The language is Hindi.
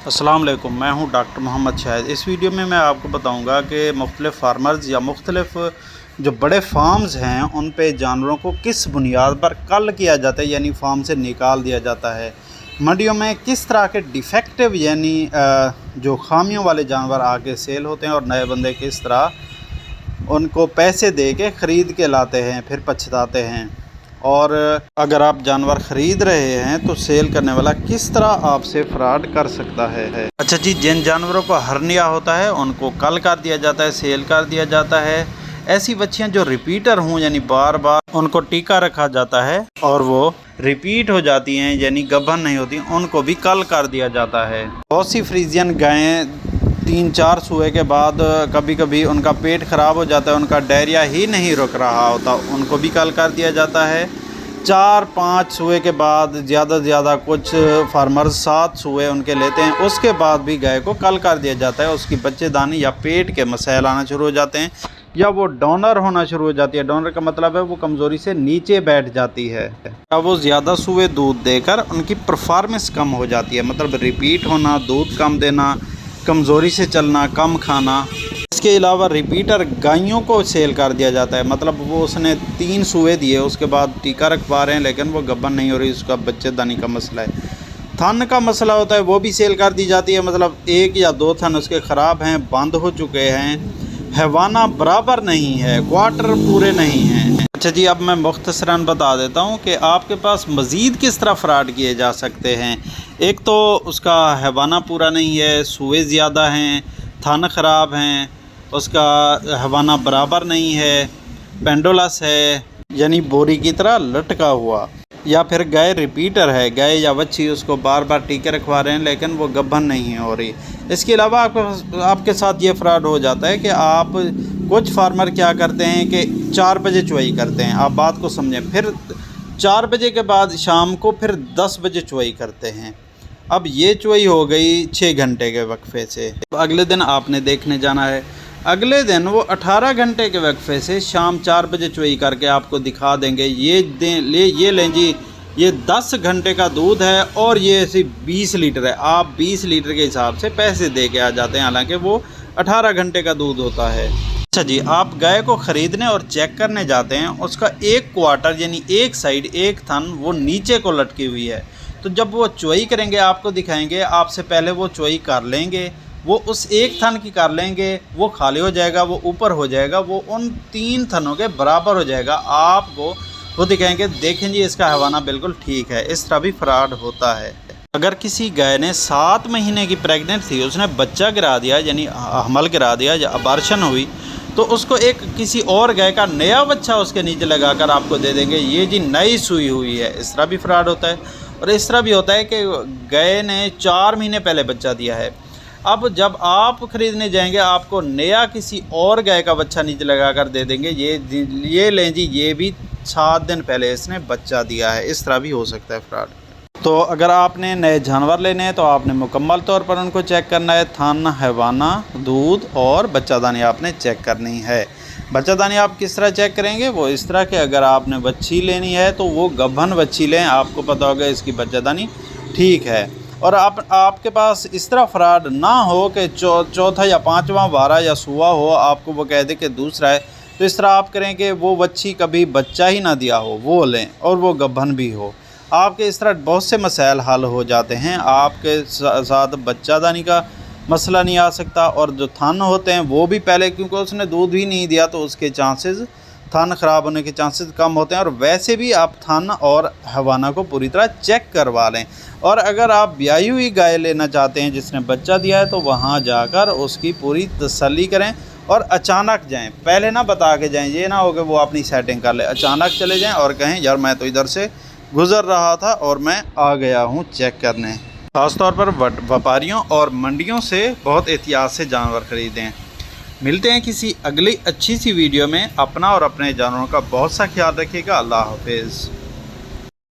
अस्सलाम वालेकुम, मैं हूं डॉक्टर मोहम्मद शाहिद। इस वीडियो में मैं आपको बताऊंगा कि मुख्तलिफ़ फार्मर्स या मुख्तलिफ़ जो बड़े फार्म्स हैं उन पे जानवरों को किस बुनियाद पर कल किया जाता है, यानी फार्म से निकाल दिया जाता है। मंडियों में किस तरह के डिफेक्टिव यानी जो खामियों वाले जानवर आके सेल होते हैं और नए बंदे किस तरह उनको पैसे दे के ख़रीद के लाते हैं, फिर पछताते हैं। और अगर आप जानवर ख़रीद रहे हैं तो सेल करने वाला किस तरह आपसे फ्रॉड कर सकता है। अच्छा जी, जिन जानवरों को हर्निया होता है उनको कल कर दिया जाता है, सेल कर दिया जाता है। ऐसी बच्चियां जो रिपीटर हों यानी बार बार उनको टीका रखा जाता है और वो रिपीट हो जाती हैं यानी गबन नहीं होती, उनको भी कल कर दिया जाता है। बहुत सी फ्रीजियन गायें 3-4 सुए के बाद कभी कभी उनका पेट ख़राब हो जाता है, उनका डायरिया ही नहीं रुक रहा होता, उनको भी कल कर दिया जाता है। 4-5 सुए के बाद ज़्यादा से ज़्यादा कुछ फार्मर्स 7 सुए उनके लेते हैं, उसके बाद भी गाय को कल कर दिया जाता है। उसकी बच्चेदानी या पेट के मसाइल आना शुरू हो जाते हैं या वो डोनर होना शुरू हो जाती है। डोनर का मतलब है वो कमज़ोरी से नीचे बैठ जाती है या वो ज़्यादा सुए दूध देकर उनकी परफॉर्मेंस कम हो जाती है, मतलब रिपीट होना, दूध कम देना, कमज़ोरी से चलना, कम खाना। इसके अलावा रिपीटर गायों को सेल कर दिया जाता है, मतलब वो उसने 3 सुए दिए उसके बाद टीका रखवा रहे हैं लेकिन वो गब्बन नहीं हो रही, उसका बच्चेदानी का मसला है। थन का मसला होता है, वो भी सेल कर दी जाती है, मतलब 1 या 2 थन उसके ख़राब हैं, बंद हो चुके हैं, हैवाना बराबर नहीं है, क्वार्टर पूरे नहीं हैं। अच्छा जी, अब मैं मुख्तसरन बता देता हूँ कि आपके पास मज़ीद किस तरह फ्रॉड किए जा सकते हैं। एक तो उसका हैवाना पूरा नहीं है, सुए ज़्यादा हैं, थन ख़राब हैं, उसका हैवाना बराबर नहीं है, पेंडोलस है यानी बोरी की तरह लटका हुआ, या फिर गाय रिपीटर है, गाय या बच्ची उसको बार बार टीके रखवा रहे हैं लेकिन वो गब्बन नहीं हो रही। इसके अलावा आपके साथ ये फ्रॉड हो जाता है कि आप कुछ फार्मर क्या करते हैं कि 4 बजे चुवाई करते हैं, आप बात को समझें, फिर 4 बजे के बाद शाम को फिर 10 बजे चुवाई करते हैं। अब ये चुवाई हो गई 6 घंटे के वक्फे से, तो अगले दिन आपने देखने जाना है, अगले दिन वो 18 घंटे के वक्फे से शाम 4 बजे चुवाई करके आपको दिखा देंगे, ये लें जी, ये 10 घंटे का दूध है और ये सिर्फ 20 लीटर है। आप 20 लीटर के हिसाब से पैसे दे के आ जाते हैं, हालांकि वो 18 घंटे का दूध होता है। अच्छा जी, आप गाय को ख़रीदने और चेक करने जाते हैं, उसका एक क्वार्टर यानी एक साइड, एक थन वो नीचे को लटकी हुई है, तो जब वो चुवाई करेंगे आपको दिखाएंगे, आपसे पहले वो चुवाई कर लेंगे, वो उस एक थन की कर लेंगे, वो खाली हो जाएगा, वो ऊपर हो जाएगा, वो उन 3 थनों के बराबर हो जाएगा, आपको वो दिखाएंगे, देखें जी इसका हैवाना बिल्कुल ठीक है। इस तरह भी फ्रॉड होता है। अगर किसी गाय ने 7 महीने की प्रेग्नेंट थी, उसने बच्चा गिरा दिया यानी हमल गिरा दिया या अबार्शन हुई, तो उसको एक किसी और गाय का नया बच्चा उसके नीचे लगाकर आपको दे देंगे, ये जी नई सुई हुई है। इस तरह भी फ्रॉड होता है। और इस तरह भी होता है कि गाय ने 4 महीने पहले बच्चा दिया है, अब जब आप ख़रीदने जाएंगे आपको नया किसी और गाय का बच्चा नीचे लगा कर दे देंगे, ये लें जी, ये भी 7 दिन पहले इसने बच्चा दिया है। इस तरह भी हो सकता है फ्रॉड। तो अगर आपने नए जानवर लेने हैं तो आपने मुकम्मल तौर पर उनको चेक करना है, थन, हैवाना, दूध और बच्चादानी आपने चेक करनी है। बच्चादानी आप किस तरह चेक करेंगे? वो इस तरह के, अगर आपने बच्ची लेनी है तो वो गबन बच्ची लें, आपको पता होगा इसकी बच्चादानी ठीक है। और आपके पास इस तरह फ्रॉड ना हो कि चौथा या 5वां वारा या सुआ हो, आपको वो कह दे कि दूसरा है, तो इस तरह आप करें कि वो बच्ची कभी बच्चा ही ना दिया हो वो लें और वो गबन भी हो। आपके इस तरह बहुत से मसाइल हल हो जाते हैं, आपके साथ बच्चादानी का मसला नहीं आ सकता। और जो थन होते हैं वो भी पहले, क्योंकि उसने दूध ही नहीं दिया तो उसके चांसेस, थन ख़राब होने के चांसेस कम होते हैं। और वैसे भी आप थन और हैवाना को पूरी तरह चेक करवा लें। और अगर आप ब्याई हुई गाय लेना चाहते हैं जिसने बच्चा दिया है तो वहाँ जाकर उसकी पूरी तसल्ली करें और अचानक जाएं, पहले ना बता के जाएं, ये ना हो कि वो अपनी सेटिंग कर ले, अचानक चले जाएं और कहें यार मैं तो इधर से गुज़र रहा था और मैं आ गया हूँ चेक करने। ख़ासतौर पर व्यापारियों और मंडियों से बहुत एहतियात से जानवर ख़रीदें। मिलते हैं किसी अगली अच्छी सी वीडियो में। अपना और अपने जानवरों का बहुत सा ख्याल रखिएगा। अल्लाह हाफिज़।